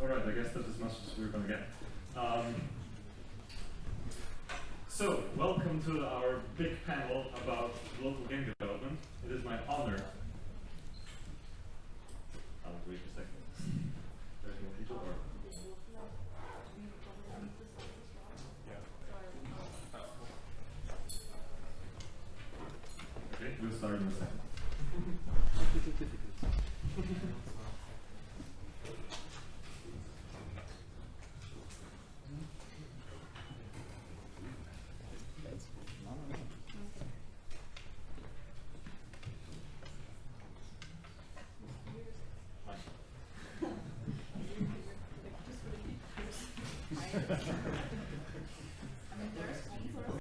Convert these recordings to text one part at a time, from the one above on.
Alright, I guess that's as much as we're going to get. So, welcome to our big panel about local game development. It is my honor. I'll wait a second. There's more people, or? Okay, we'll start in a second.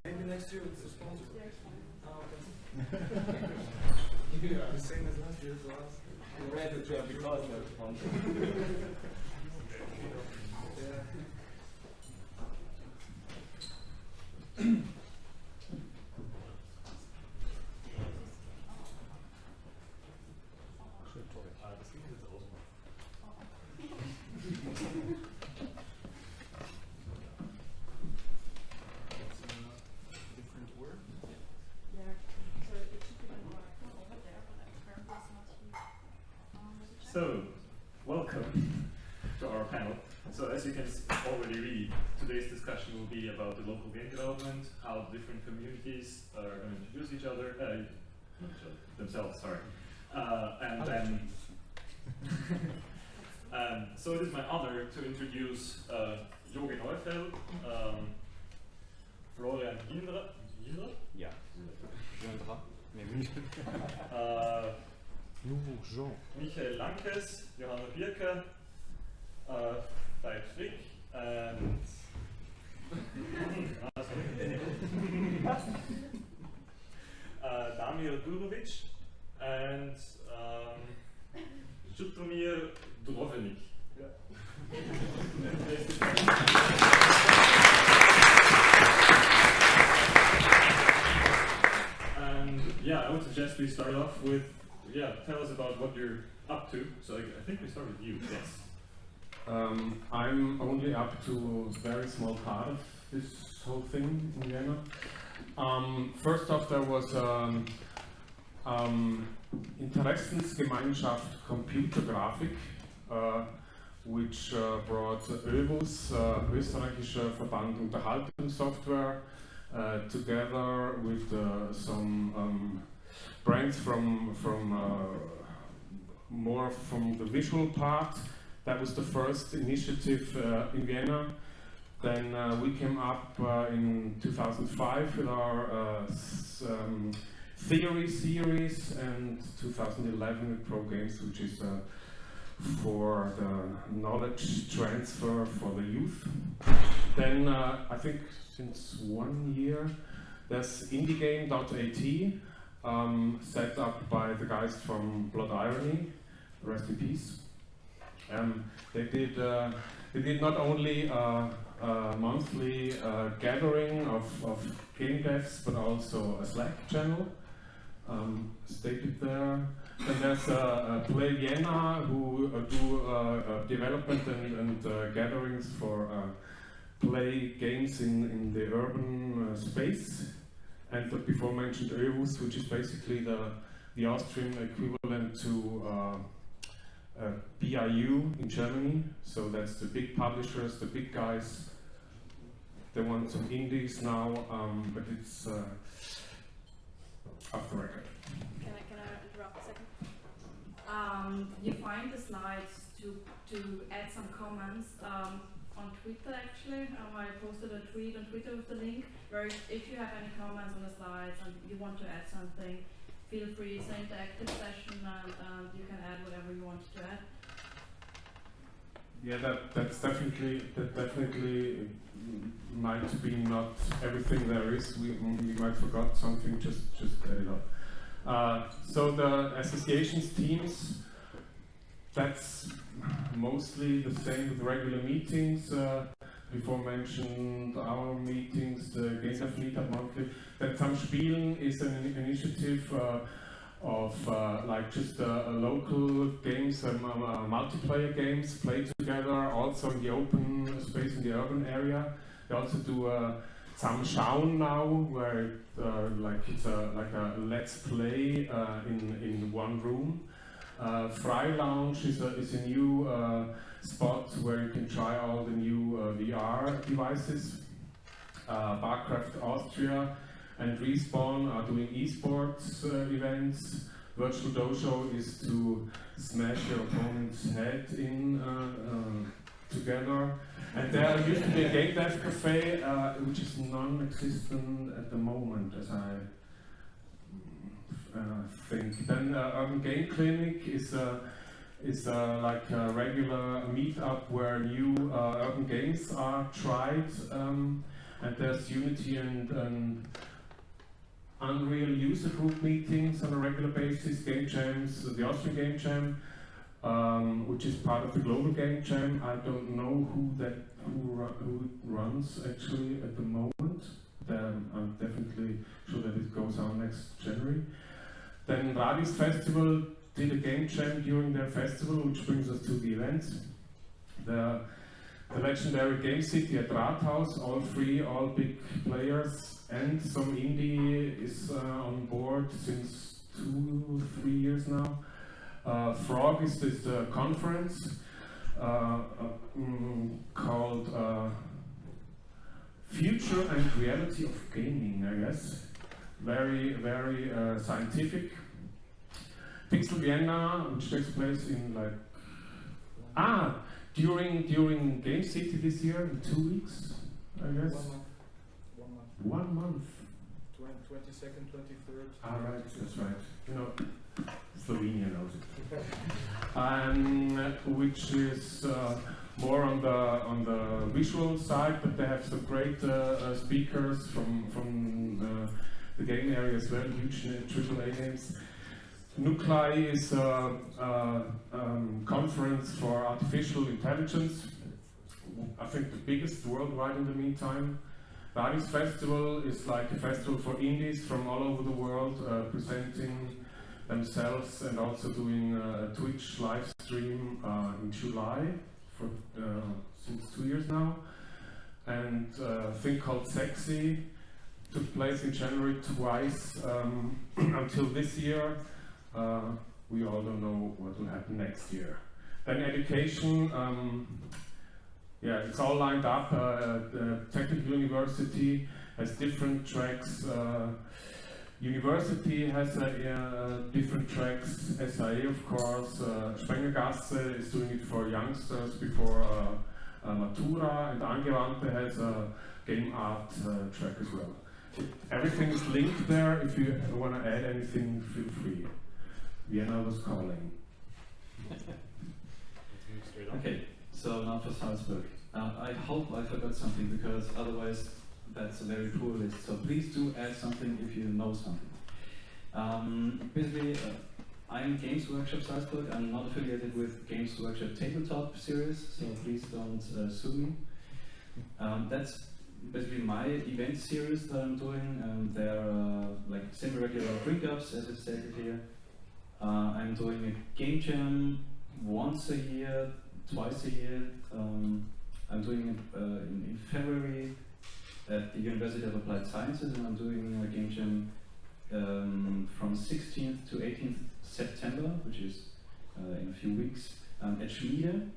Maybe next year it's a sponsor. Yeah, the same as last year, so I read it because they're sponsor. So, welcome to our panel. So, as you can already read, today's discussion will be about the local game development, how different communities are going to introduce each other, themselves, sorry. And then, so it is my honor to introduce JOGI NEUFELD, Florian Gindra, Yeah. Gindra, maybe. Michael LANKES, Johanna PIRKER, VEIT Frick, and DAMIR ÞUROVIĆ, and ČRTOMIR DROFENIK. And yeah, I would suggest we start off with tell us about what you're up to. So I think we start with you, yes. I'm only up to a very small part of this whole thing in Vienna. First off, there was Interessensgemeinschaft Computergrafik, which brought ÖVUS, Österreichischer Verband Unterhaltungssoftware, together with some brands from more from the visual part. That was the first initiative in Vienna. Then we came up in 2005 with our theory series, and 2011 with Pro Games, which is for the knowledge transfer for the youth. Then I think since 1 year there's indiegame.at, set up by the guys from Blood Irony, rest in peace. They did not only a monthly gathering of game devs, but also a Slack channel stated there. And there's Play Vienna, who do development and gatherings for play games in the urban space. And the before mentioned ÖVUS, which is basically the Austrian equivalent to BIU in Germany. So that's the big publishers, the big guys. They want some indies now, but it's off the record. Can I interrupt a second? You find the slides to add some comments on Twitter, actually. I posted a tweet on Twitter with the link, where if you have any comments on the slides and you want to add something, feel free. It's an interactive session, and you can add whatever you want to add. Yeah, that definitely might be not everything there is. We might forgot something. Just add it up. So the associations teams, that's mostly the same with regular meetings. Before mentioned our meetings, the Game Dev Meetup monthly. Then Zum Spielen is an initiative like just local games, multiplayer games played together, also in the open space in the urban area. They also do some Schauen now, where like it's like a let's play in one room. Frei Lounge is a new spot where you can try all the new VR devices. Barcraft Austria and Respawn are doing esports events. Virtual Dojo is to smash your opponent's head in together. And there used to be a game dev cafe, which is non-existent at the moment, as I think. Then Urban Game Clinic is like a regular meetup where new urban games are tried, and there's Unity and Unreal user group meetings on a regular basis, game jams, the Austrian Game Jam, which is part of the Global Game Jam. I don't know who runs actually at the moment. I'm definitely sure that it goes on next January. Then Radius Festival did a game jam during their festival, which brings us to the events. The legendary Game City at Rathaus, all free, all big players, and some indie is on board since 2-3 years now. Frog is this conference called Future and Reality of Gaming, I guess. Very, very scientific. Pixel Vienna, which takes place in like during Game City this year, in 2 weeks, I guess. 1 month. 22nd, 23rd. Ah, right, that's right. You know, Slovenia knows it. Which is more on the visual side, but they have some great speakers from the game area as well, huge AAA games. Nuclei is a conference for artificial intelligence, I think the biggest worldwide in the meantime. Radius Festival is like a festival for indies from all over the world, presenting themselves and also doing a Twitch live stream in July for since 2 years now. And a thing called Sexy took place in January twice until this year. We all don't know what will happen next year. Then education, yeah, it's all lined up. The Technical University has different tracks. University has different tracks. SAE, of course. Sprengergasse is doing it for youngsters before Matura, and Angewandte has a game art track as well. Everything is linked there. If you want to add anything, feel free. Vienna was calling. Okay, so now for Salzburg. I hope I forgot something, because otherwise that's a very poor list. So please do add something if you know something. Basically, I'm Games Workshop Salzburg. I'm not affiliated with Games Workshop Tabletop series, so please don't sue me. That's basically my event series that I'm doing. They're like semi-regular drink-ups, as it's stated here. I'm doing a game jam once a year, twice a year. I'm doing it in February at the University of Applied Sciences, and I'm doing a game jam from 16th to 18th September, which is in a few weeks, at Schmiede.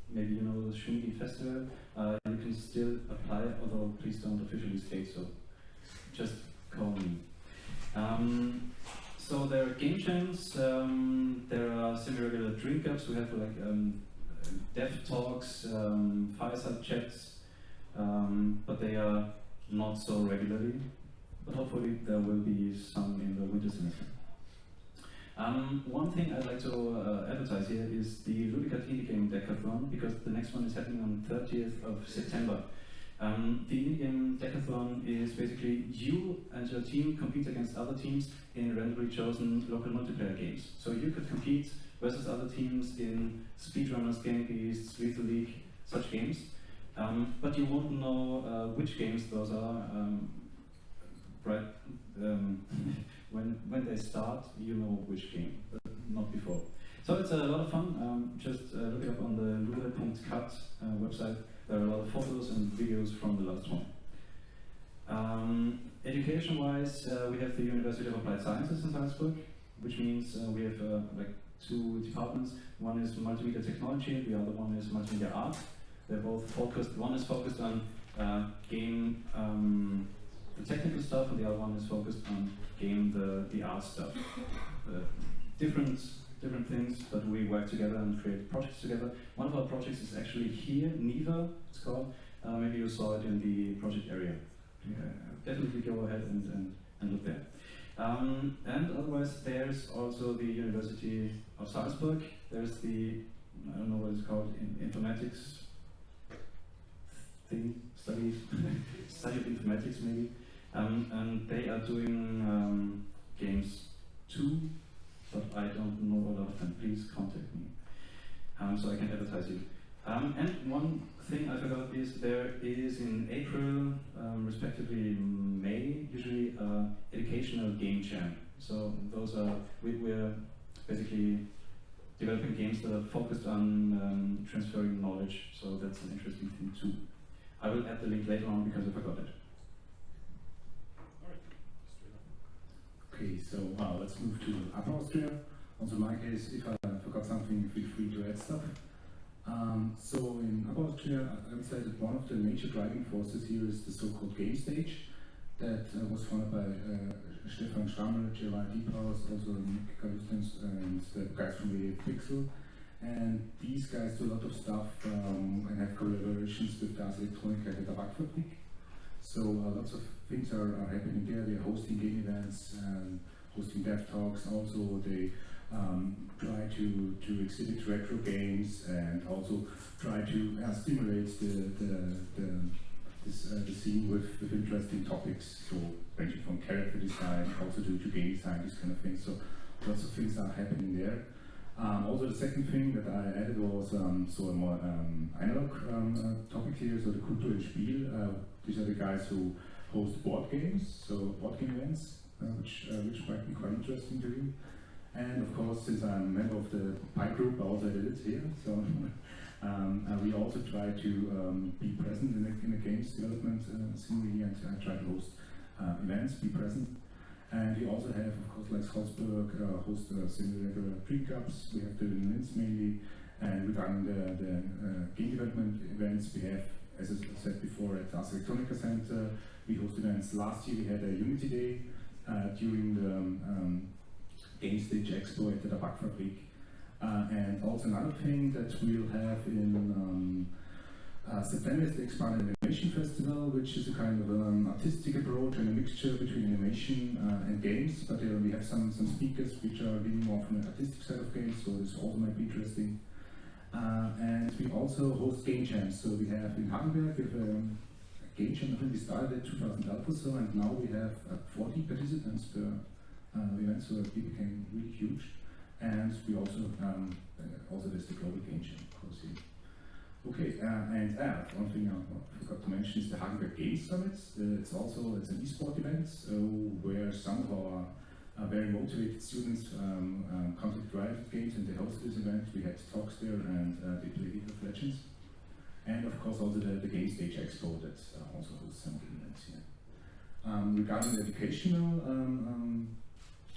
Maybe you know the Schmiede Festival. You can still apply, although please don't officially state so. Just call me. So there are game jams, there are semi-regular drink-ups. We have like dev talks, fireside chats, but they are not so regularly. But hopefully there will be some in the winter semester. One thing I'd like to advertise here is the Ludica Indie Game Decathlon, because the next one is happening on 30th of September. The Indie Game Decathlon is basically you and your team compete against other teams in randomly chosen local multiplayer games. So you could compete versus other teams in Speedrunners, Game Beasts, Lethal League, such games. But you won't know which games those are, right? when they start, you know which game, but not before. So it's a lot of fun. Just look it up on the ฎUROVIĆ.cat website. There are a lot of photos and videos from the last one. Education-wise, we have the University of Applied Sciences in Salzburg, which means we have like 2 departments. One is multimedia technology, the other one is multimedia art. They're both focused. One is focused on game, the technical stuff, and the other one is focused on game, the art stuff. Different things, but we work together and create projects together. One of our projects is actually here, NEVA, it's called. Maybe you saw it in the project area. Definitely go ahead and look there. And otherwise, there's also the University of Salzburg. There's the, I don't know what it's called, informatics thing, study of informatics maybe. And they are doing games too, but I don't know a lot of them. Please contact me so I can advertise you. And one thing I forgot is there is in April, respectively May, usually educational game jam. So those are, we're basically developing games that are focused on transferring knowledge, so that's an interesting thing too. I will add the link later on because I forgot it. Okay, so let's move to Upper Austria. Also in my case, if I forgot something, feel free to add stuff. So in Upper Austria, I would say that one of the major driving forces here is the so-called game stage that was founded by Stefan Stammel, Gerald Diephaus, also Nick Kalustens, and the guys from VEIT. And these guys do a lot of stuff and have collaborations with DAS Elektronika at the Tabakfabrik. So lots of things are happening there. They are hosting game events and hosting dev talks. Also, they try to exhibit retro games and also try to stimulate the scene with interesting topics. So ranging from character design, also to game design, these kind of things. So lots of things are happening there. Also, the second thing that I added was so a more analog topic here. So the Kulturelle Spiel. These are the guys who host board games, so board game events, which might be quite interesting to you. And of course, since I'm a member of the PI group, I also did it here. So we also try to be present in the games development scene and try to host events, be present. And we also have, of course, like Salzburg, host semi-regular dream cups. We have to in Linz mainly. And regarding the game development events, we have, as I said before, at DAS Elektronika Center, we host events. Last year we had a Unity Day during the Game Stage Expo at the Tabakfabrik. And also another thing that we'll have in September is the Expanded Animation Festival, which is a kind of artistic approach and a mixture between animation and games. But we have some speakers which are really more from the artistic side of games, so this also might be interesting. And we also host game jams. So we have in Hagenberg, we have a game jam. I think we started in 2012 or so, and now we have 40 participants per event, so it became really huge. And we also there's the global game jam, of course. Here. Okay, and one thing I forgot to mention is the Hagenberg Games Summits. It's an e-sport event, where some of our very motivated students contact Riot Games and they hosted this event. We had talks there and they played League of Legends. And of course also the Game Stage Expo that also hosts some game events here. Regarding the educational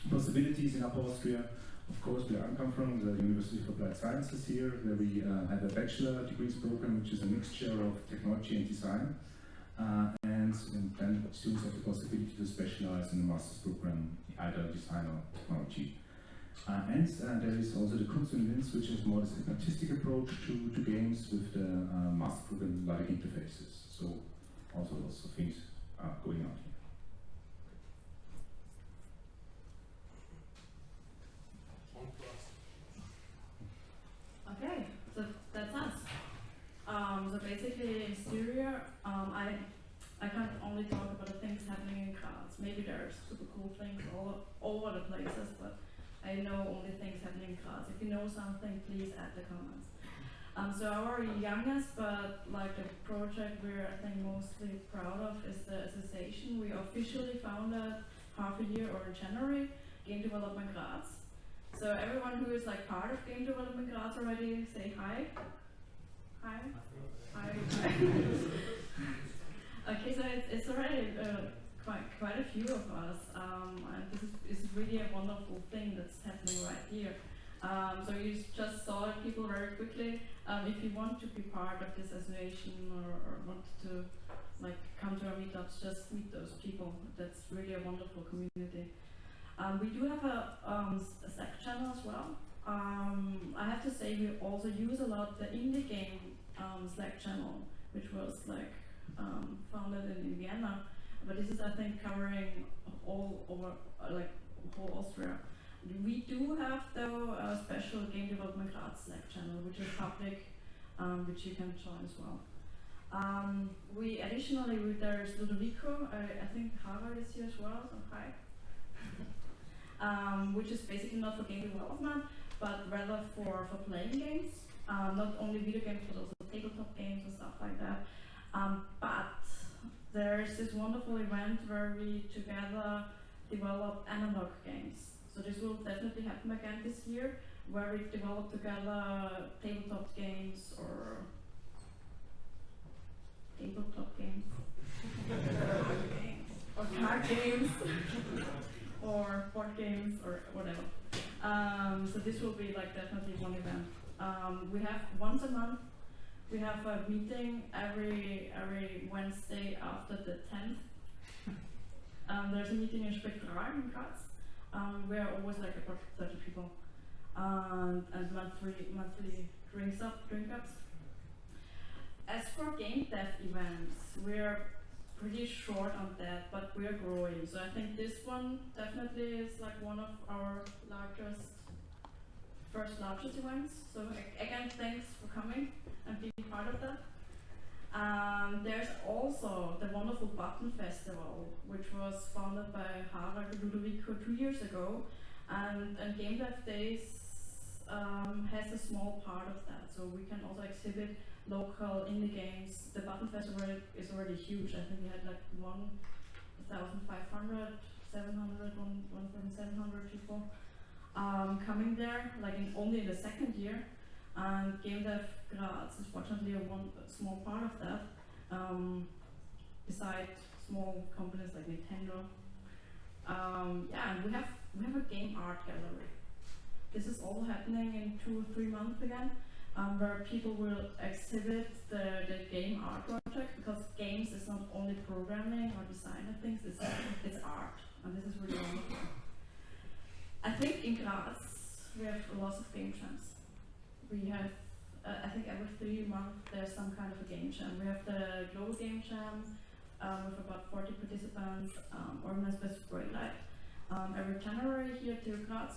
possibilities in Upper Austria, of course where I come from, the University of Applied Sciences here, where we have a bachelor degrees program which is a mixture of technology and design. And then students have the possibility to specialize in the master's program, either design or technology. And there is also the Kunst in Linz, which is more an artistic approach to games with the master program like interfaces. So also lots of things are going on here. Okay, so that's us. So basically in Syria, I can't only talk about the things happening in Graz. Maybe there are super cool things all over the places, but I know only things happening in Graz. If you know something, please add the comments. So our youngest, but like the project we're I think mostly proud of is the association. We officially founded half a year or in January, Game Development Graz. So everyone who is like part of Game Development Graz already, say hi. Hi. Hi. Okay, so it's already quite a few of us, and this is really a wonderful thing that's happening right here. So you just saw people very quickly. If you want to be part of this association or want to like come to our meetups, just meet those people. That's really a wonderful community. We do have a Slack channel as well. I have to say we also use a lot the indie game Slack channel, which was like founded in Vienna. But this is, I think, covering all over, like whole Austria. We do have though a special Game Development Graz Slack channel, which is public, which you can join as well. We additionally, there's ΔUROVIĆ, I think Harald is here as well, so hi. Which is basically not for game development, but rather for playing games. Not only video games, but also tabletop games and stuff like that. But there's this wonderful event where we together develop analog games. So this will definitely happen again this year, where we develop together tabletop games or or card games or board games or whatever. So this will be like definitely one event. We have once a month. We have a meeting every Wednesday after the 10th. There's a meeting in ČRTOMIR in Graz. We are always like about 30 people, and monthly drink ups. As for game dev events, we're pretty short on that, but we're growing. So I think this one definitely is like one of our first largest events. So again, thanks for coming and being part of that. There's also the wonderful Button Festival, which was founded by Harald and ΔUROVIќ 2 years ago, and Game Dev Days has a small part of that. So we can also exhibit local indie games. The Button Festival is already huge. I think we had like 1,500, 1,700 people coming there, like only in the second year. And Game Dev Graz is fortunately a small part of that, beside small companies like Nintendo. Yeah, and we have a game art gallery. This is also happening in 2 or 3 months again, where people will exhibit the game art project, because games is not only programming or design of things, it's art, and this is really wonderful. I think in Graz we have lots of game jams. We have, I think every 3 months there's some kind of a game jam. We have the Global Game Jam with about 40 participants, organized by Spraylight. Every January here to Graz.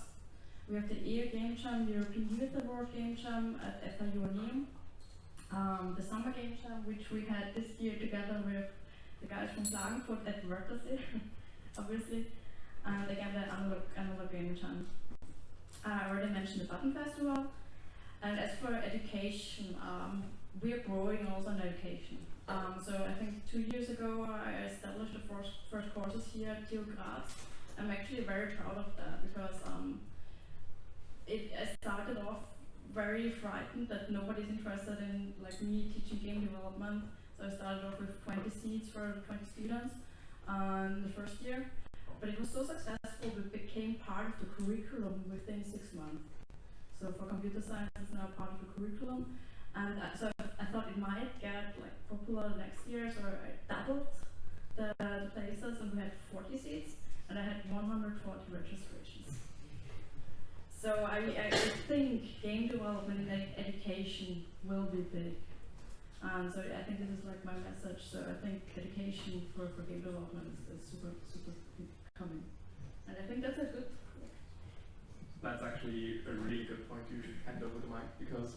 We have the EU Game Jam, the European Youth Award Game Jam at FIU Nîmes. The Summer Game Jam, which we had this year together with the guys from Klagenfurt at ČRTOMIR, obviously. And again, the analog Game Jam. I already mentioned the Button Festival. And as for education, we are growing also in education. So I think 2 years ago I established the first courses here at TU Graz. I'm actually very proud of that, because I started off very frightened that nobody's interested in like me teaching game development. So I started off with 20 seats for 20 students in the first year. But it was so successful that it became part of the curriculum within 6 months. So for computer science, it's now part of the curriculum, and so I thought it might get like popular next year. So I doubled the places, and we had 40 seats, and I had 140 registrations. So I think game development and education will be big, and so I think this is like my message. So I think education for game development is super coming, and I think that's a good. That's actually a really good point. You should hand over the mic, because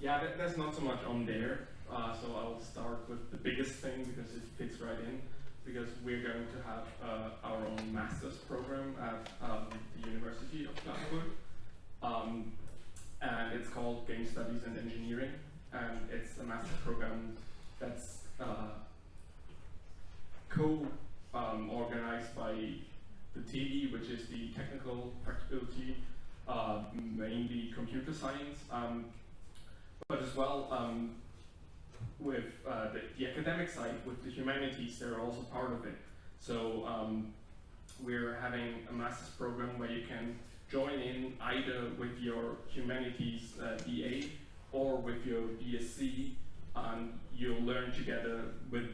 yeah, there's not so much on there. So I'll start with the biggest thing, because it fits right in. Because we're going to have our own master's program at the University of Klagenfurt, and it's called Game Studies and Engineering, and it's a master's program that's organized by the TD, which is the technical practicability, mainly computer science, but as well with the academic side, with the humanities, they're also part of it. So we're having a master's program where you can join in either with your humanities BA or with your BSc, and you'll learn together with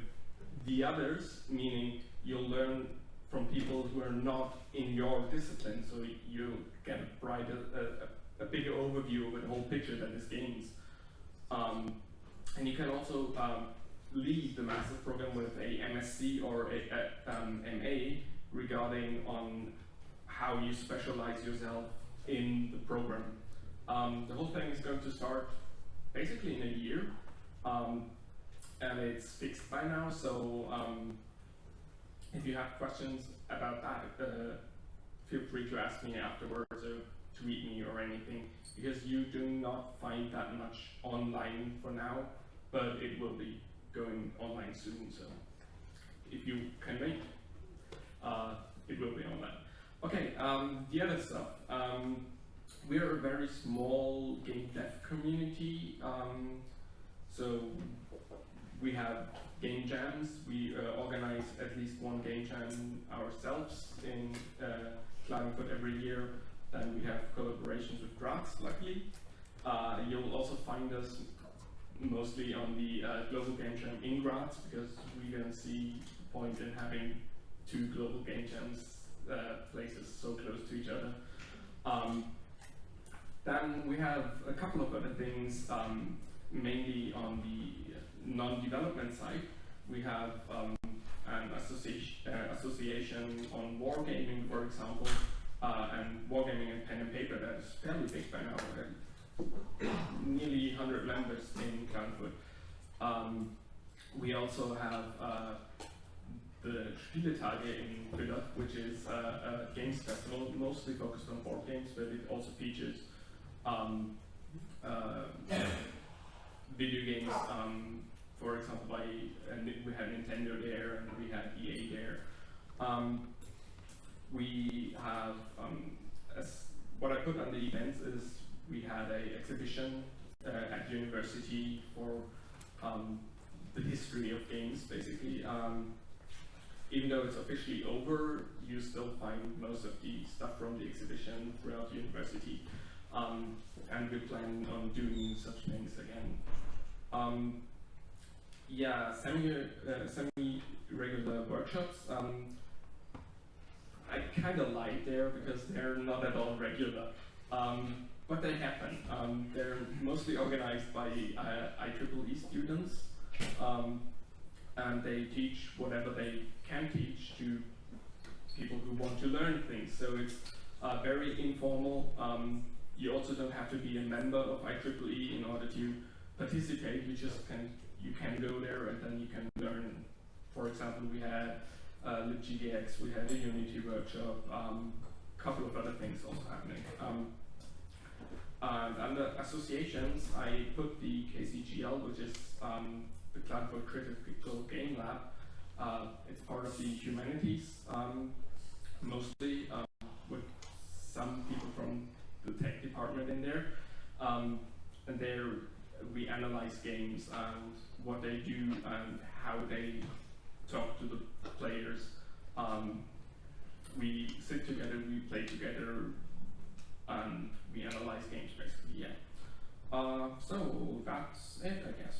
the others, meaning you'll learn from people who are not in your discipline, so you get a bigger overview of the whole picture that is games. And you can also lead the master's program with a MSc or a MA regarding on how you specialize yourself in the program. The whole thing is going to start basically in a year, and it's fixed by now, so if you have questions about that, feel free to ask me afterwards or tweet me or anything, because you do not find that much online for now, but it will be going online soon, so if you can wait, it will be online. Okay, the other stuff. We're a very small game dev community, so we have game jams. We organize at least one game jam ourselves in Klagenfurt every year. Then we have collaborations with Graz, luckily. You'll also find us mostly on the global game jam in Graz, because we don't see the point in having two global game jams places so close to each other. Then we have a couple of other things, mainly on the non-development side. We have an association on wargaming, for example, and wargaming and pen and paper that is fairly big by now, nearly 100 members in Klagenfurt. We also have the Spieletage in Villa, which is a games festival mostly focused on board games, but it also features video games. For example, we had Nintendo there and we had EA there. We have, what I put on the events is we had an exhibition at university for the history of games, basically. Even though it's officially over, you still find most of the stuff from the exhibition throughout university. And we plan on doing such things again. Yeah, semi-regular workshops. I kind of lied there because they're not at all regular, but they happen. They're mostly organized by IEEE students, and they teach whatever they can teach to people who want to learn things. So it's very informal. You also don't have to be a member of IEEE in order to participate. You can go there and then you can learn. For example, we had GDDG16, we had a Unity workshop, a couple of other things also happening. And under associations, I put the KCGL, which is the Klagenfurt Critical Game Lab. It's part of the humanities, mostly with some people from the tech department in there. And there we analyze games and what they do and how they talk to the players. We sit together, we play together, and we analyze games, basically, yeah. So that's it, I guess,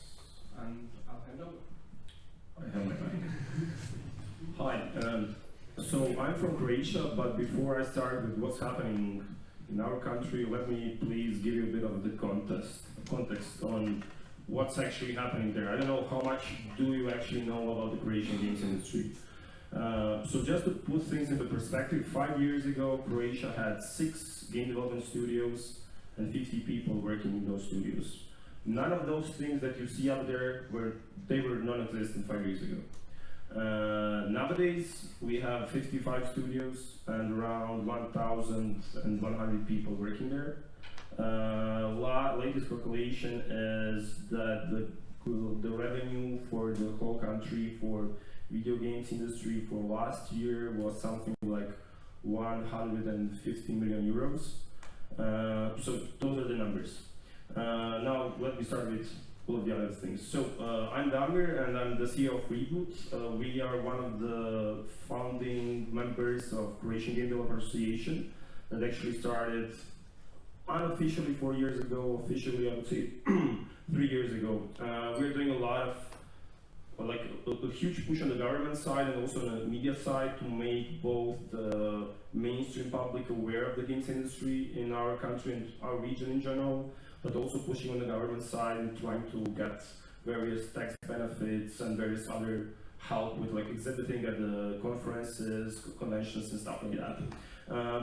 and I'll hand over. I have my mic. Hi, so I'm from Croatia, but before I start with what's happening in our country, let me please give you a bit of the context on what's actually happening there. I don't know how much do you actually know about the Croatian games industry. So just to put things into perspective, 5 years ago, Croatia had 6 game development studios and 50 people working in those studios. None of those things that you see up there were non-existent 5 years ago. Nowadays, we have 55 studios and around 1,100 people working there. Latest calculation is that the revenue for the whole country for video games industry for last year was something like 150 million euros. So those are the numbers. Now let me start with all of the other things. So I'm DAMIR and I'm the CEO of VEIT. We are one of the founding members of Croatian Game Developer Association that actually started unofficially 4 years ago, officially I would say 3 years ago. We're doing a lot of like a huge push on the government side and also on the media side to make both the mainstream public aware of the games industry in our country and our region in general, but also pushing on the government side and trying to get various tax benefits and various other help with like exhibiting at the conferences, conventions and stuff like that.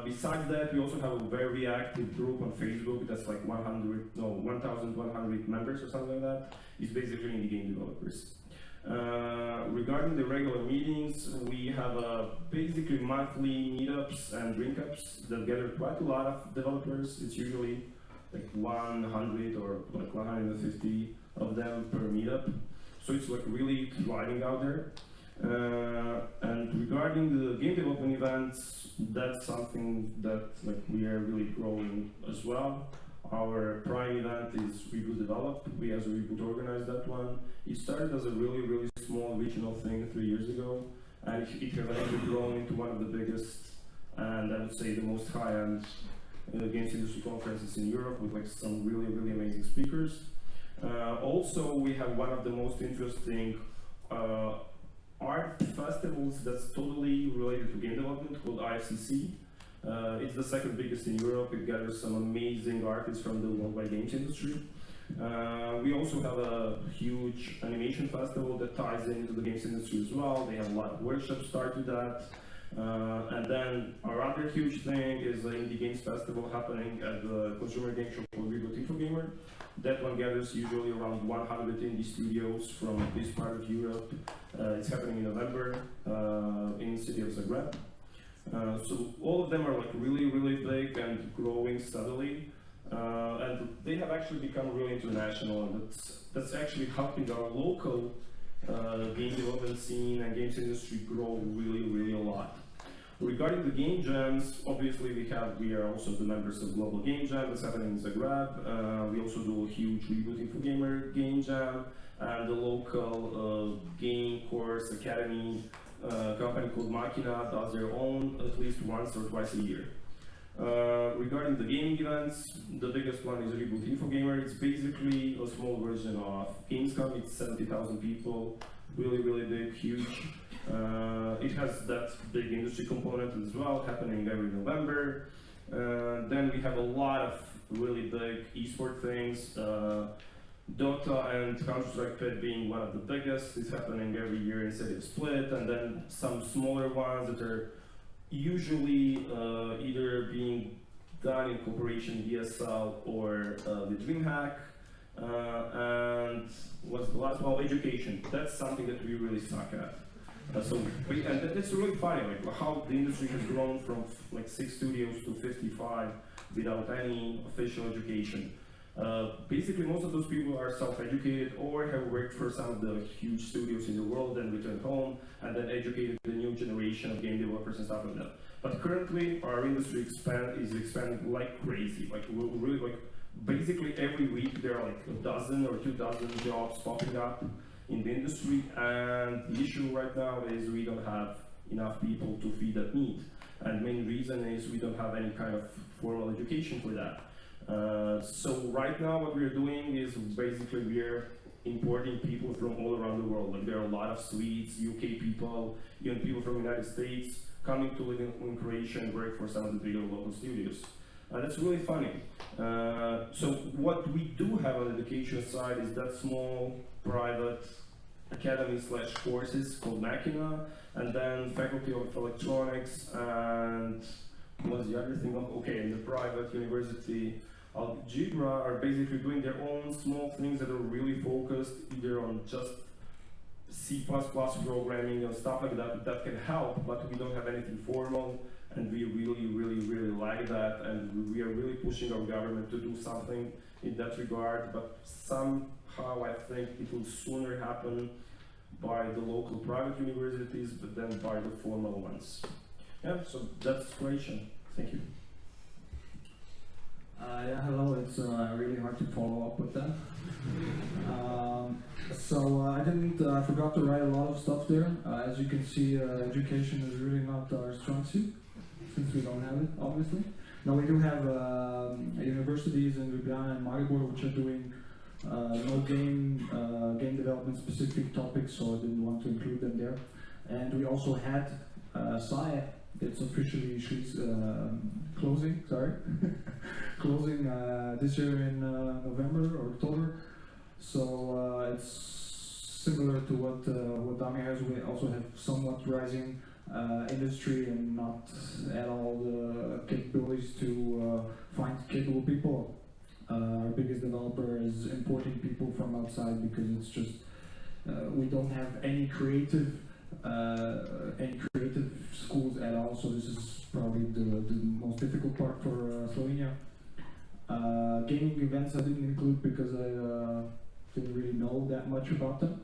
Besides that, we also have a very active group on Facebook that's like 1,100 members or something like that. It's basically indie game developers. Regarding the regular meetings, we have basically monthly meetups and drink ups that gather quite a lot of developers. It's usually like 100 or like 150 of them per meetup. So it's like really thriving out there. And regarding the game development events, that's something that like we are really growing as well. Our prime event is Reboot Develop. We as a Reboot organized that one. It started as a really small regional thing 3 years ago, and it has actually grown into one of the biggest and I would say the most high-end games industry conferences in Europe with like some really amazing speakers. Also, we have one of the most interesting art festivals that's totally related to game development called IFCC. It's the second biggest in Europe. It gathers some amazing artists from the worldwide games industry. We also have a huge animation festival that ties into the games industry as well. They have a lot of workshops start with that. And then our other huge thing is the Indie Games Festival happening at the consumer game shop called Infogamer. That one gathers usually around 100 indie studios from this part of Europe. It's happening in November in the city of Zagreb. So all of them are like really big and growing steadily. And they have actually become really international, and that's actually helping our local game development scene and games industry grow really a lot. Regarding the game jams, obviously we are also the members of Global Game Jam that's happening in Zagreb. We also do a huge Reboot Infogamer game jam, and the local game course academy company called Machina does their own at least once or twice a year. Regarding the gaming events, the biggest one is Reboot Infogamer. It's basically a small version of Gamescom. It's 70,000 people, really big, huge. It has that big industry component as well, happening every November. Then we have a lot of really big esport things. Dota and Counter-Strike Pit being one of the biggest. It's happening every year in the city of Split, and then some smaller ones that are usually either being done in cooperation with ESL or with DreamHack. And what's the last one? Education. That's something that we really suck at. And it's really funny, like how the industry has grown from like 6 studios to 55 without any official education. Basically, most of those people are self-educated or have worked for some of the huge studios in the world and returned home and then educated the new generation of game developers and stuff like that. But currently, our industry is expanding like crazy. Like we're really like basically every week there are like a dozen or 2 dozen jobs popping up in the industry, and the issue right now is we don't have enough people to feed that need. And the main reason is we don't have any kind of formal education for that. So right now what we're doing is basically we're importing people from all around the world. Like there are a lot of Swedes, UK people, even people from the United States coming to live in Croatia and work for some of the bigger local studios. That's really funny. So what we do have on the education side is that small private academy / courses called Machina, and then Faculty of Electronics, and what's the other thing? Okay, and the private university Algebra are basically doing their own small things that are really focused either on just C++ programming and stuff like that that can help, but we don't have anything formal, and we really like that, and we are really pushing our government to do something in that regard, but somehow I think it will sooner happen by the local private universities, but then by the formal ones. Yeah, so that's Croatia. Thank you. Yeah, hello. It's really hard to follow up with that. I forgot to write a lot of stuff there. As you can see, education is really not our strong suit, since we don't have it, obviously. Now we do have universities in Ljubljana and Maribor which are doing no game development specific topics, so I didn't want to include them there. And we also had SAE. It's officially closing. Sorry, closing this year in November or October. So it's similar to what DAMIR has. We also have somewhat rising industry and not at all the capabilities to find capable people. Our biggest developer is importing people from outside because it's just we don't have any creative schools at all. So this is probably the most difficult part for Slovenia. Gaming events I didn't include because I didn't really know that much about them.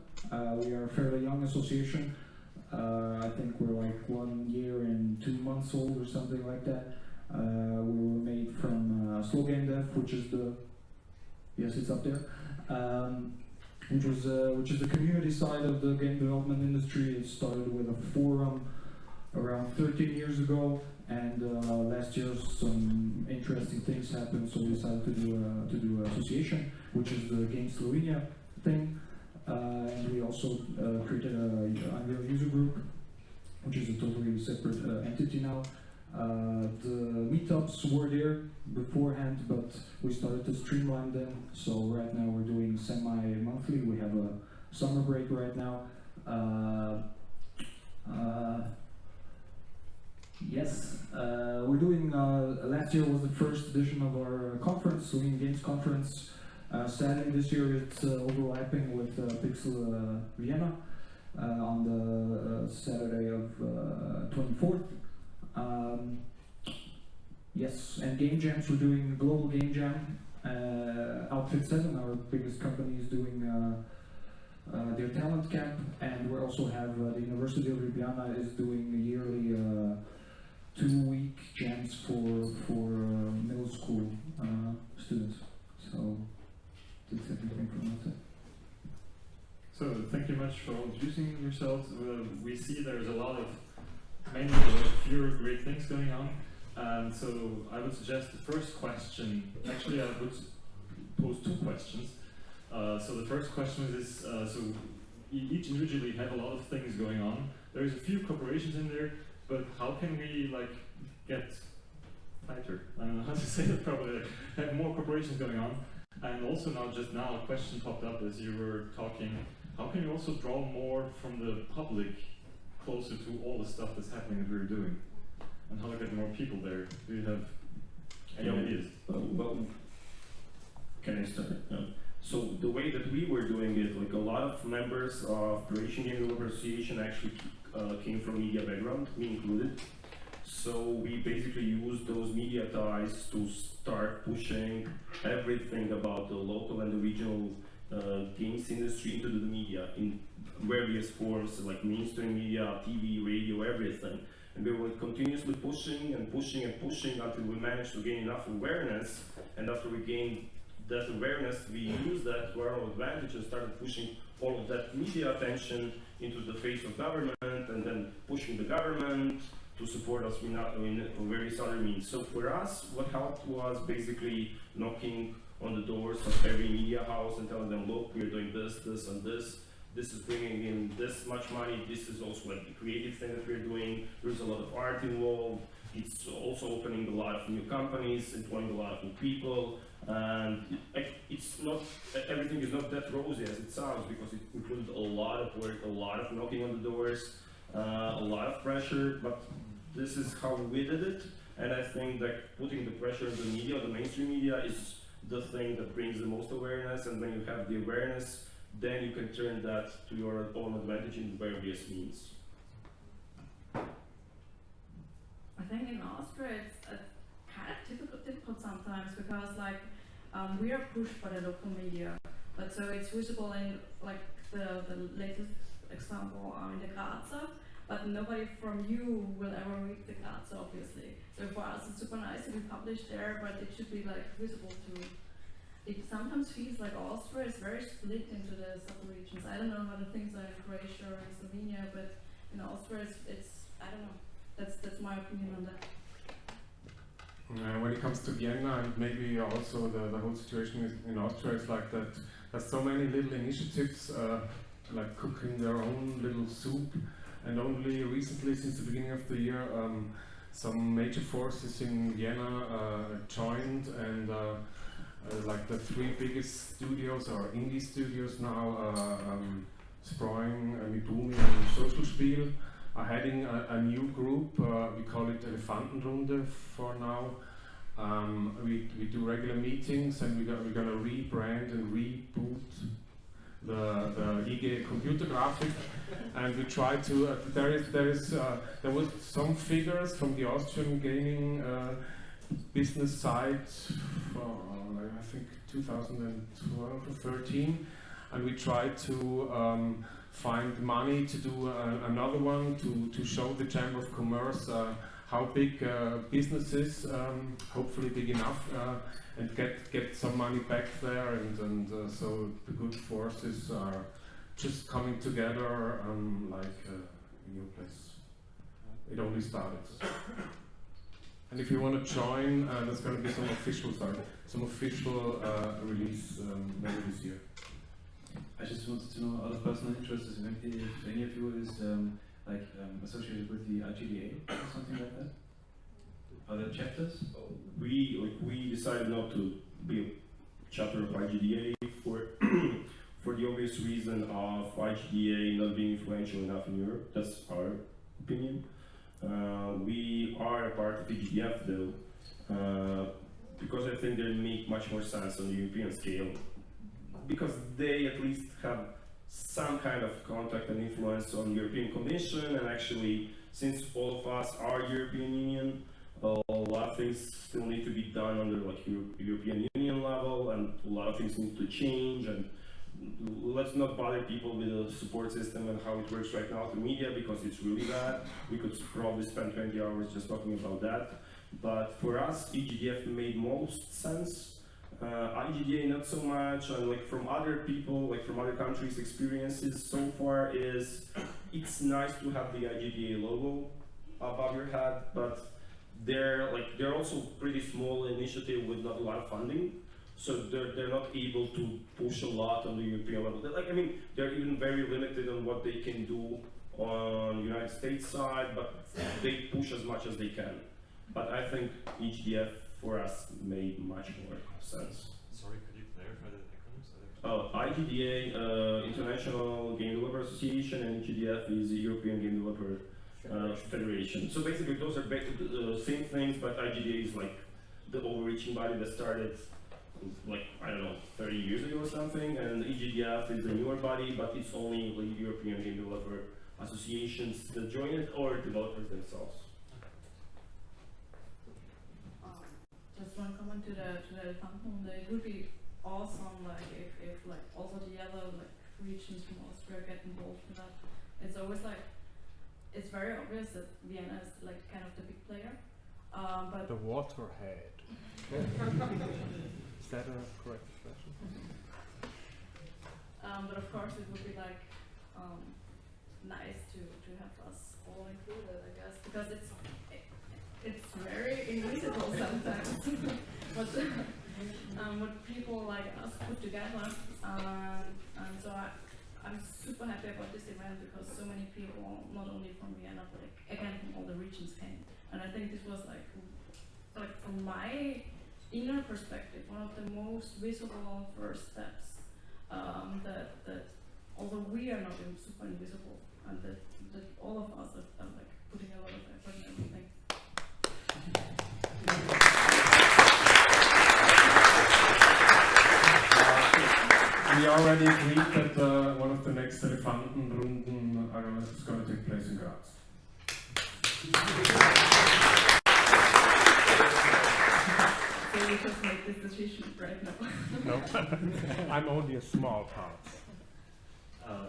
We are a fairly young association. I think we're like 1 year and 2 months old or something like that. We were made from Slow Game Dev, which is it's up there, which is the community side of the game development industry. It started with a forum around 13 years ago, and last year some interesting things happened, so we decided to do an association, which is the Game Slovenia thing. And we also created a Unreal user group, which is a totally separate entity now. The meetups were there beforehand, but we started to streamline them. So right now we're doing semi-monthly. We have a summer break right now. We're doing. Last year was the first edition of our conference, Slovenian Games Conference. Sadly, this year it's overlapping with Pixel Vienna on the Saturday of 24th. And game jams, we're doing global game jam. Outfit 7, our biggest company, is doing their talent camp, and we also have the University of Ljubljana is doing a yearly 2-week jams for middle school students. So that's everything from that side. So thank you much for introducing yourselves. We see there's a lot of fewer great things going on, and so I would suggest the first question. Actually, I would pose 2 questions. So the first question is: so each individually have a lot of things going on. There's a few corporations in there, but how can we get tighter? I don't know how to say it properly. Have more corporations going on, and also just now a question popped up as you were talking. How can you also draw more from the public closer to all the stuff that's happening that we're doing, and how to get more people there? Do you have any ideas? Well, can I start? So the way that we were doing it, a lot of members of Croatian Game Developer Association actually came from media background, me included. So we basically used those media ties to start pushing everything about the local and the regional games industry into the media in various forms, like mainstream media, TV, radio, everything. And we were continuously pushing and pushing and pushing until we managed to gain enough awareness. And after we gained that awareness, we used that to our advantage and started pushing all of that media attention into the face of government, and then pushing the government to support us in various other means. So for us, what helped was basically knocking on the doors of every media house and telling them, look, we're doing this, this, and this. This is bringing in this much money. This is also the creative thing that we're doing. There's a lot of art involved. It's also opening a lot of new companies, employing a lot of new people. And it's not, everything is not that rosy as it sounds, because it included a lot of work, a lot of knocking on the doors, a lot of pressure, but this is how we did it. And I think that putting the pressure on the media, the mainstream media, is the thing that brings the most awareness. And when you have the awareness, then you can turn that to your own advantage in various means. I think in Austria it's kind of difficult sometimes, because we are pushed by the local media, but so it's visible in the latest example, in the Grazer, but nobody from you will ever read the Grazer, obviously. So for us, it's super nice to be published there, but it should be like visible too. It sometimes feels like Austria is very split into the sub-regions. I don't know how the things are in Croatia or in Slovenia, but in Austria, it's I don't know. That's my opinion on that. When it comes to Vienna and maybe also the whole situation is in Austria, it's like that there's so many little initiatives like cooking their own little soup, and only recently, since the beginning of the year, some major forces in Vienna joined, and like the 3 biggest studios or indie studios now, Sproing, Mibumi and Social Spiel, are heading a new group. We call it Elefantenrunde for now. We do regular meetings, and we're going to rebrand and reboot the IG computer graphic, and we try to. There was some figures from the Austrian gaming business side for I think 2012 or 13, and we tried to find money to do another one to show the Chamber of Commerce how big businesses, hopefully big enough, and get some money back there, and so the good forces are just coming together like a new place. It only started. And if you want to join, there's going to be some official release later this year. I just wanted to know, out of personal interest, if any of you is associated with the IGDA or something like that? Are there chapters? We decided not to be a chapter of IGDA for for the obvious reason of IGDA not being influential enough in Europe. That's our opinion. We are a part of EGDF though, because I think they make much more sense on the European scale, because they at least have some kind of contact and influence on the European Commission, and actually, since all of us are European Union, a lot of things still need to be done on the European Union level, and a lot of things need to change, and let's not bother people with the support system and how it works right now through media, because it's really bad. We could probably spend 20 hours just talking about that. But for us, EGDF made most sense. IGDA not so much, and from other people, from other countries' experiences so far is, it's nice to have the IGDA logo above your head, but they're also pretty small initiative with not a lot of funding. So they're not able to push a lot on the European level. They're even very limited on what they can do on the United States side, but they push as much as they can. But I think EGDF for us made much more sense. Sorry, could you clarify the acronyms? IGDA, International Game Developer Association, and EGDF is the European Game Developer Federation. So basically those are the same things, but IGDA is the overreaching body that started I don't know, 30 years ago or something, and EGDF is the newer body, but it's only European Game Developer Associations that join it, or developers themselves. Just one comment to the Elefantenrunde. It would be awesome if also the other regions from Austria get involved in that. It's always it's very obvious that Vienna is kind of the big player, but the waterhead. Is that a correct expression? But of course it would be nice to have us all included, I guess, because it's very invisible sometimes what people like us put together, and so I'm super happy about this event, because so many people, not only from Vienna, but again from all the regions came, and I think this was from my inner perspective, one of the most visible first steps, that although we are not super invisible, and that all of us are putting a lot of effort in everything. We already agreed that one of the next Elefantenrunden is going to take place in Graz. So we just make this decision right now. No, I'm only a small part.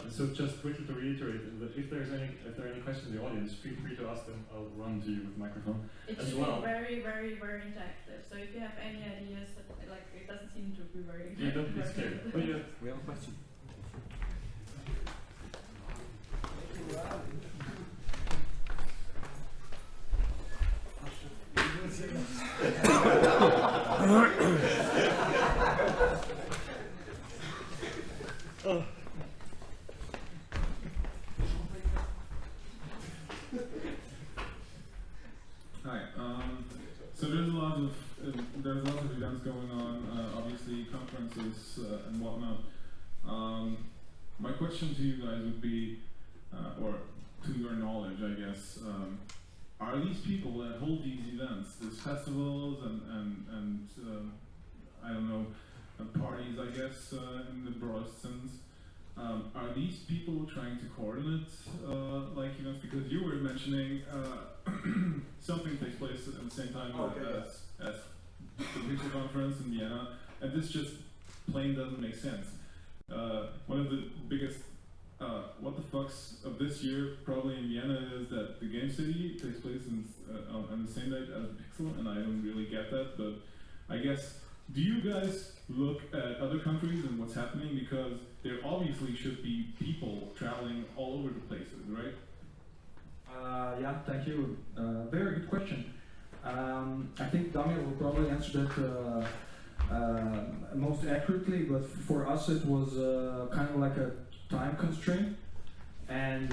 So just quickly to reiterate, that if there are any questions in the audience, feel free to ask them. I'll run to you with the microphone. It as should well. be very, very, very interactive. So if you have any ideas, like it doesn't seem to be very interactive. Yeah, don't be scared. Oh, yeah. We have a question. Hi. So there's a lot of events going on. Obviously, conferences and whatnot. My question to you guys would be, or to your knowledge, I guess, are these people that hold these events, these festivals and I don't know, parties, I guess, in the broadest sense, are these people trying to coordinate like events? Because you were mentioning something takes place at the same time as the PIRKER conference in Vienna, and this just plain doesn't make sense. One of the biggest what the fucks of this year, probably in Vienna, is that the Game City takes place on the same date as Pixel, and I don't really get that, but I guess, do you guys look at other countries and what's happening? Because there obviously should be people traveling all over the places, right? Yeah, thank you. Very good question. I think Damir will probably answer that most accurately, but for us it was kind of like a time constraint. And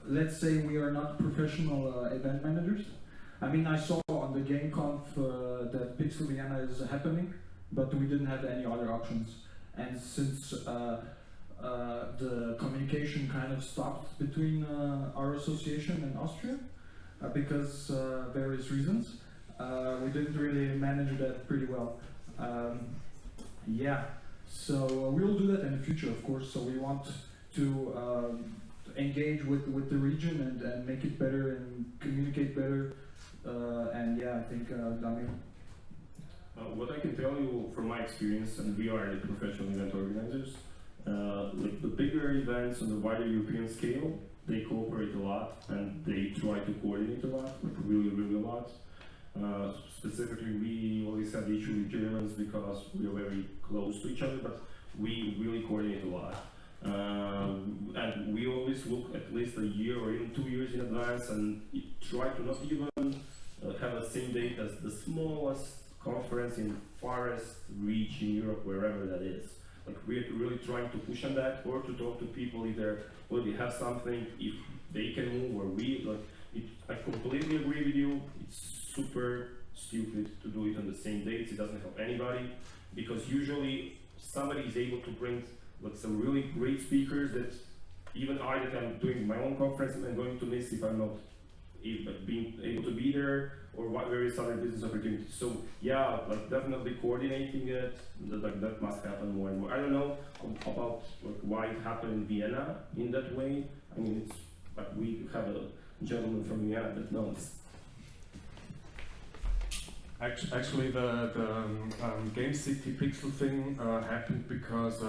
let's say we are not professional event managers. I mean, I saw on the GameConf that Pixel Vienna is happening, but we didn't have any other options. And since the communication kind of stopped between our association and Austria, because various reasons, we didn't really manage that pretty well. Yeah, so we'll do that in the future, of course. So we want to engage with the region and make it better and communicate better. And yeah, I think Damir. What I can tell you from my experience, and we are the professional event organizers, like the bigger events on the wider European scale, they cooperate a lot and they try to coordinate a lot, like really, really a lot. Specifically, we always have the issue with Germans because we are very close to each other, but we really coordinate a lot. And we always look at least a year or even 2 years in advance and try to not even have the same date as the smallest conference in farthest reach in Europe, wherever that is. Like we're really trying to push on that, or to talk to people if they already have something, if they can move, or we. Like, I completely agree with you. It's super stupid to do it on the same dates. It doesn't help anybody, because usually somebody is able to bring like some really great speakers that even I, that I'm doing my own conference, I'm going to miss if I'm not being able to be there, or various other business opportunities. So yeah, like definitely coordinating it, that must happen more and more. I don't know about like why it happened in Vienna in that way. I mean, it's like we have a gentleman from Vienna that knows. Actually, the Game City Pixel thing happened because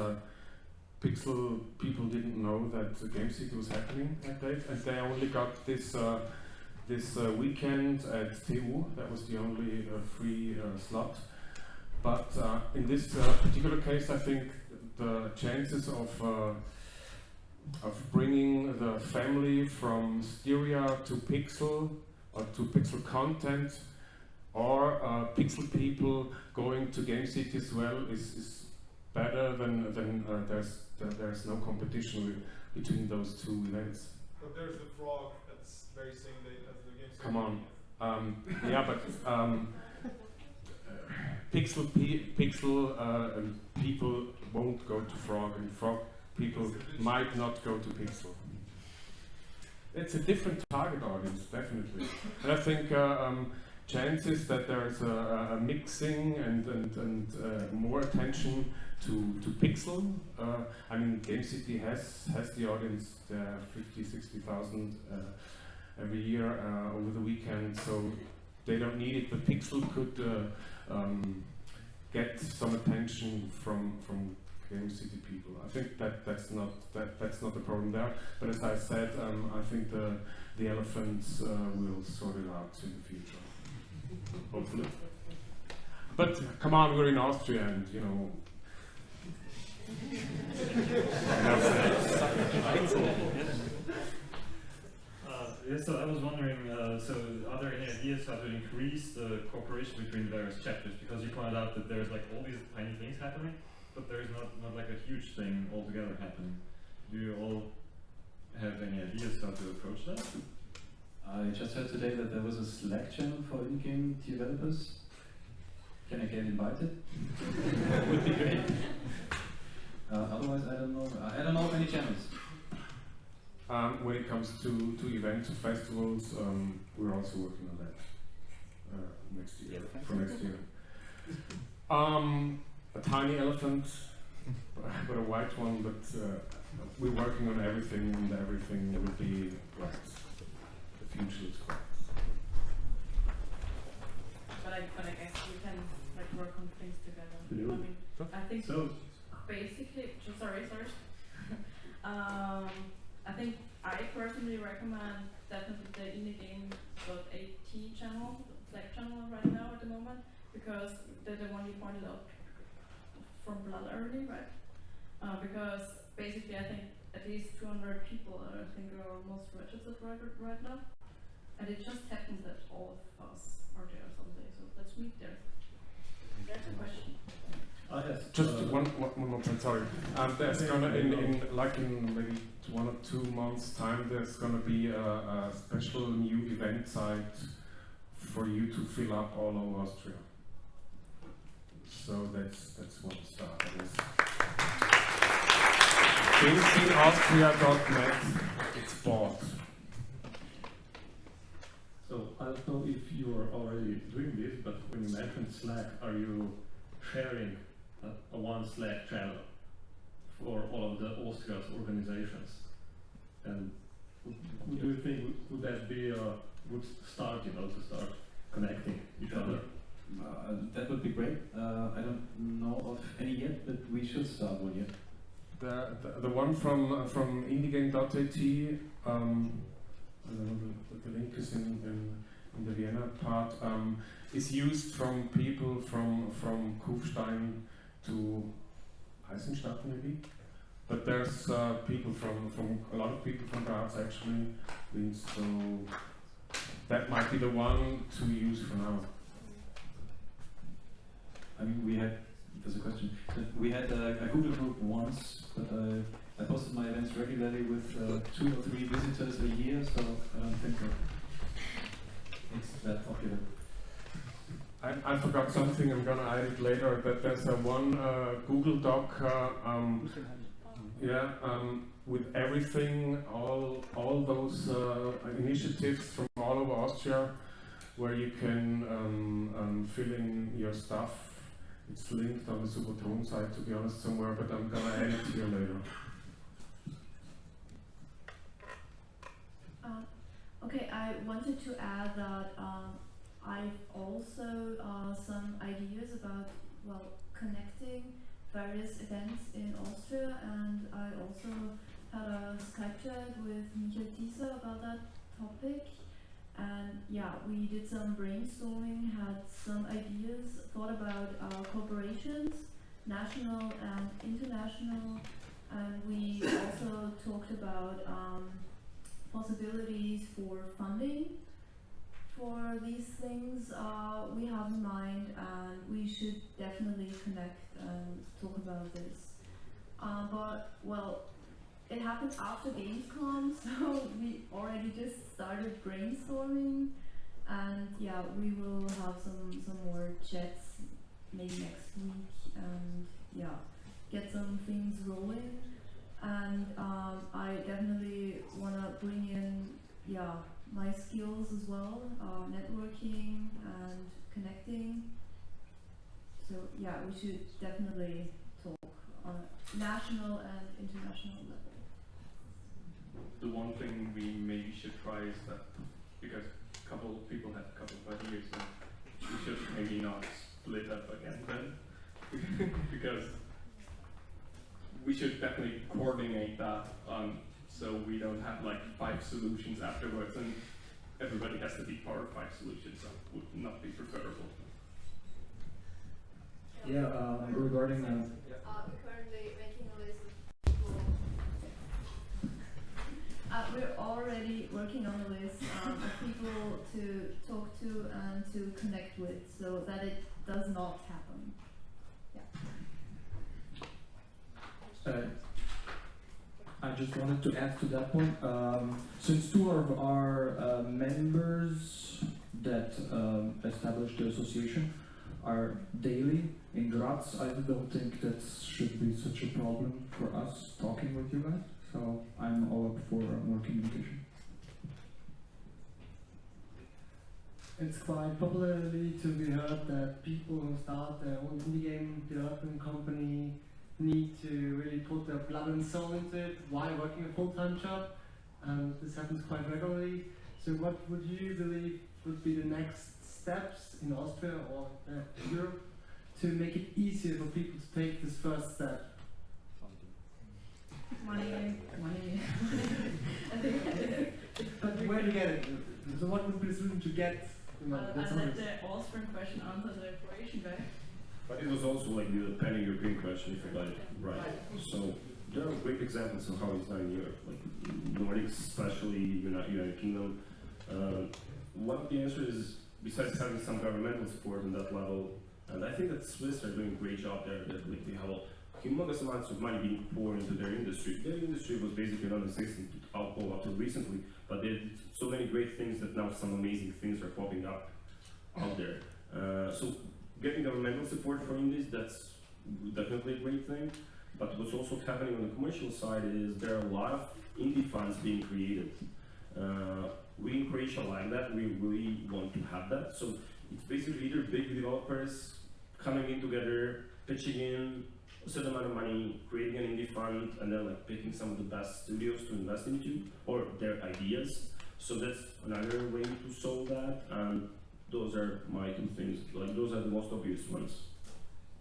Pixel people didn't know that the Game City was happening that day, and they only got this weekend at TU. That was the only free slot. But in this particular case, I think the chances of bringing the family from Styria to Pixel, or to Pixel content, or Pixel people going to Game City as well is better than there's no competition between those two events. But there's the frog that's very same date as the Game City. Come on. Yeah, but Pixel people won't go to Frog, and Frog people might not go to Pixel. It's a different target audience, definitely. And I think chances that there is a mixing and more attention to Pixel. I mean, Game City has the audience, 50,000-60,000 every year over the weekend, so they don't need it. But Pixel could get some attention from Game City people. I think that's not the problem there. But as I said, I think the elephants will sort it out in the future, hopefully. But come on, we're in Austria, and you know. Yeah, so I was wondering, so are there any ideas how to increase the cooperation between various chapters? Because you pointed out that there's like all these tiny things happening, but there's not like a huge thing altogether happening. Do you all have any ideas how to approach that? I just heard today that there was a Slack channel for in-game developers. Can I get invited? Would be great. Otherwise, I don't know. I don't know of any channels. When it comes to events or festivals, we're also working on that next year. For next year, a tiny elephant, but a white one. But we're working on everything, and everything will be right. The future is correct. But I guess we can like work on things together. Yeah. I mean, I think So, basically, sorry. I think I personally recommend definitely the indegame.at channel, Slack channel right now at the moment, because they're the one you pointed out from Blood early, right? Because basically I think at least 200 people are almost registered right now, and it just happens that all of us are there someday, so let's meet there. That's a question. Just one more point, sorry. There's gonna in maybe 1 or 2 months' time, there's gonna be a special new event site for you to fill up all over Austria. So that's one start. Austria.net. It's bought. So I don't know if you are already doing this, but when you mentioned Slack, are you sharing a one Slack channel for all of the Austria's organizations? And do you think would that be a good start, to start connecting each other? That would be great. I don't know of any yet, but we should start one yet. The one from indegame.at, I don't know, the link is in the Vienna part, is used from people from Kufstein to Eisenstadt maybe. But there's people from a lot of people from Graz actually, Linz, so that might be the one to use for now. I mean, there's a question. We had a Google group once, but I posted my events regularly with 2 or 3 visitors a year, so I don't think that it's that popular. I forgot something, I'm gonna add it later, that there's one Google Doc with everything, all those initiatives from all over Austria, where you can fill in your stuff. It's linked on the Superton site, to be honest, somewhere, but I'm gonna add it here later. Okay, I wanted to add that I've also some ideas about, connecting various events in Austria, and I also had a Skype chat with Michael Tisa about that topic. And yeah, we did some brainstorming, had some ideas, thought about corporations, national and international, and we also talked about possibilities for funding for these things we have in mind, and we should definitely connect and talk about this. It happened after Gamescom, so we already just started brainstorming, and yeah, we will have some more chats maybe next week, and yeah, get some things rolling. And I definitely want to bring in my skills as well, networking and connecting. So yeah, we should definitely talk on a national and international level. The one thing we maybe should try is that, because a couple of people have a couple of ideas, and we should maybe not split up again then, because we should definitely coordinate that, so we don't have like 5 solutions afterwards and everybody has to be part of 5 solutions. That would not be preferable. Yeah, regarding Currently making a list of people. We're already working on a list of people to talk to and to connect with, so that it does not happen. I just wanted to add to that point. Since 2 of our members that established the association are daily in Graz, I don't think that should be such a problem for us talking with you guys. So I'm all up for more communication. It's quite popularly to be heard that people who start their own indie game development company need to really put their blood and soul into it while working a full-time job, and this happens quite regularly. So what would you believe would be the next steps in Austria or Europe to make it easier for people to take this first step? Money. But where to get it? So what would be the solution to get? I'll let the Austrian question answer the Croatian guy. But it was also like the pan-European question, if you like, right? So there are great examples of how it's done in Europe, like Nordics, especially United Kingdom. One of the answers is, besides having some governmental support on that level, and I think that Swiss are doing a great job there. That like, they have humongous amounts of money being poured into their industry. Their industry was basically non-existent up till recently, but they did so many great things that now some amazing things are popping up out there. So getting governmental support for indies, that's definitely a great thing. But what's also happening on the commercial side is there are a lot of indie funds being created. We in Croatia like that. We really want to have that. So it's basically either big developers coming in together, pitching in a certain amount of money, creating an indie fund, and then like picking some of the best studios to invest into, or their ideas. So that's another way to solve that. And those are my 2 things. Like those are the most obvious ones.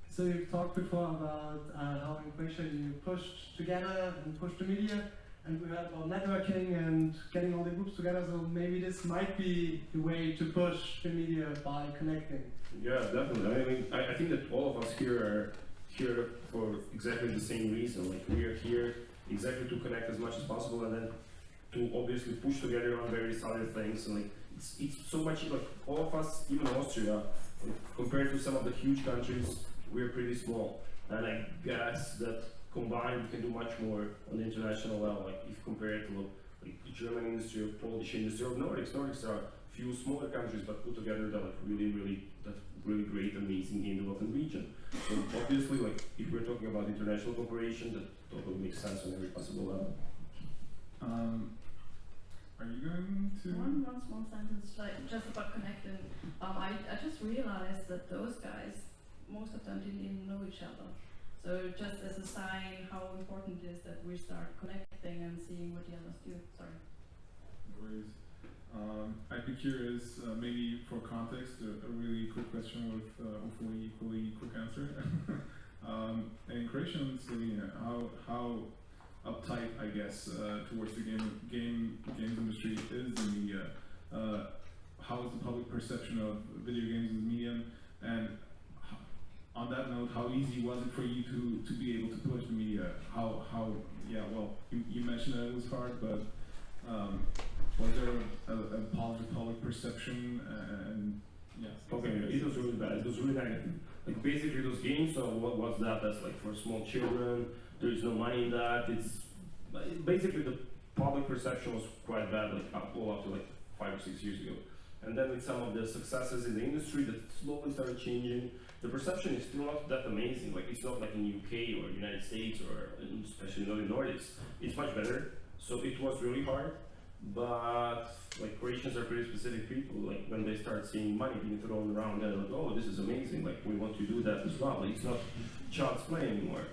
So you've talked before about how in Croatia you pushed together and pushed the media, and we heard about networking and getting all the groups together, so maybe this might be the way to push the media by connecting. Yeah, definitely. I mean, I think that all of us here are here for exactly the same reason. Like we are here exactly to connect as much as possible, and then to obviously push together on various other things. And like it's so much like all of us, even Austria, like, compared to some of the huge countries, we're pretty small. And I guess that combined we can do much more on the international level. Like if compared to like the German industry or Polish industry or Nordics. Nordics are a few smaller countries, but put together they're like really great, amazing game development region. So obviously, like if we're talking about international cooperation, that totally makes sense on every possible level. Are you going to? One small sentence, like just about connecting. I just realized that those guys, most of them didn't even know each other. So just as a sign how important it is that we start connecting and seeing what the others do. Sorry. No worries. I'd be curious, maybe for context, a really quick question with hopefully equally quick answer. In Croatia and Slovenia, how uptight, I guess, towards the games industry is the media? How is the public perception of video games as a medium? And on that note, how easy was it for you to be able to push the media? Yeah, well, you mentioned that it was hard, but was there a positive public perception? And yes. Okay, it was really bad. It was really negative. Like basically those games, so what was that? That's like for small children. There is no money in that. It's basically the public perception was quite bad, like up to like 5 or 6 years ago. And then with some of the successes in the industry that slowly started changing, the perception is still not that amazing. Like it's not like in UK or United States or especially not in Nordics. It's much better. So it was really hard. But like Croatians are pretty specific people. Like when they start seeing money being thrown around, they're like, oh, this is amazing. Like we want to do that as well. Like, it's not child's play anymore.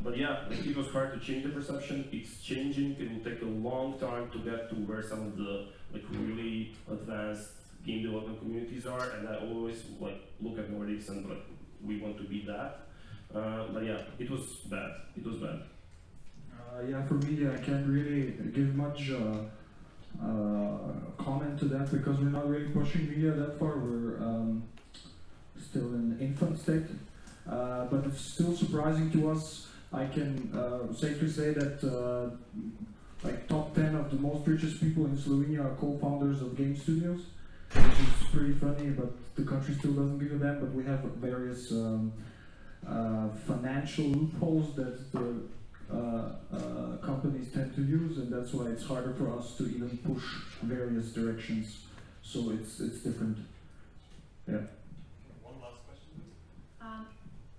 But yeah, like, it was hard to change the perception. It's changing. It will take a long time to get to where some of the like really advanced game development communities are. And I always like look at Nordics and like we want to be that. But yeah, it was bad. It was bad. Yeah, for me, I can't really give much comment to that because we're not really pushing media that far. We're still in infant state, but it's still surprising to us. I can safely say that like top 10 of the most richest people in Slovenia are co-founders of game studios, which is pretty funny, but the country still doesn't give a damn. But we have various financial loopholes that the companies tend to use, and that's why it's harder for us to even push various directions. So it's different. Yeah. One last question.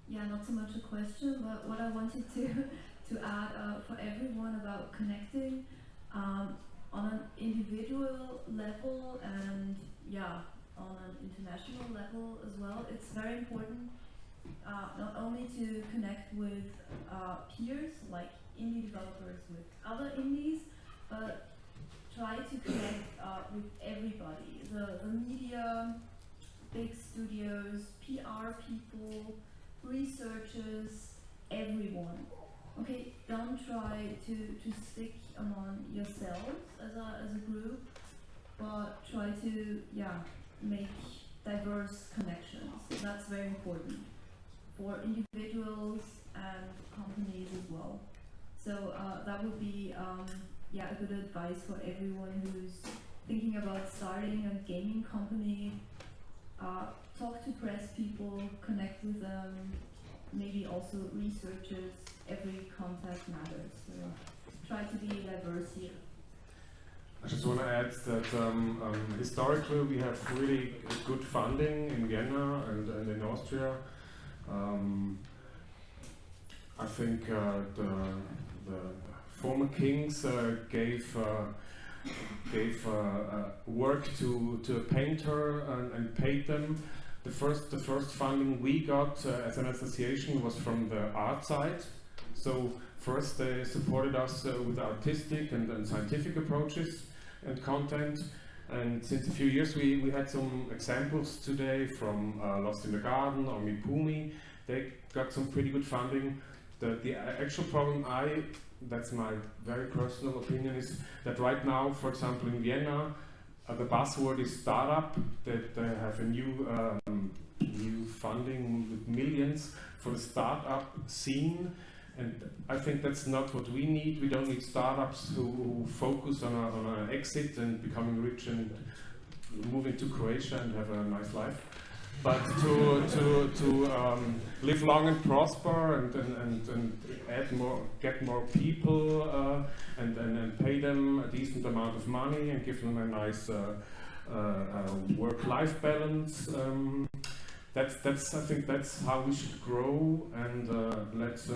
Yeah, not so much a question, but what I wanted to add for everyone about connecting on an individual level and yeah, on an international level as well. It's very important not only to connect with peers like indie developers with other indies, but try to connect with everybody, the media, big studios, PR people, researchers, everyone. Okay, don't try to stick among yourselves as a group, but try to make diverse connections. That's very important for individuals and companies as well. So that would be a good advice for everyone who's thinking about starting a gaming company. Talk to press people, connect with them, maybe also researchers. Every contact matters. So try to be diverse here. I just want to add that historically we have really good funding in Vienna and in Austria. I think the former kings gave work to a painter and paid them. The first funding we got as an association was from the art side. So first they supported us with artistic and scientific approaches and content. And since a few years we had some examples today from Lost in the Garden or Mipumi. They got some pretty good funding. The actual problem, that's my very personal opinion, is that right now, for example in Vienna, the buzzword is startup, that they have a new funding with millions for the startup scene. And I think that's not what we need. We don't need startups who focus on an exit and becoming rich and moving to Croatia and have a nice life. But to live long and prosper and add more, get more people and pay them a decent amount of money and give them a nice work-life balance. I think that's how we should grow, and let's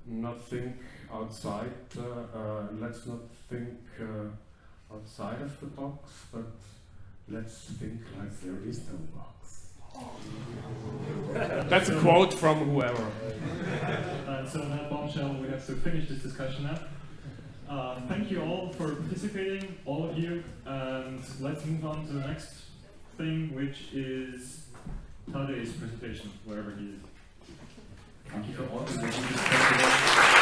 not think outside. Let's not think outside of the box, but let's think like there is no box. That's a quote from whoever. So on that bombshell, we have to finish this discussion now. Thank you all for participating, all of you, and let's move on to the next thing, which is Tade's presentation, wherever he is. Thank you for organizing this festival.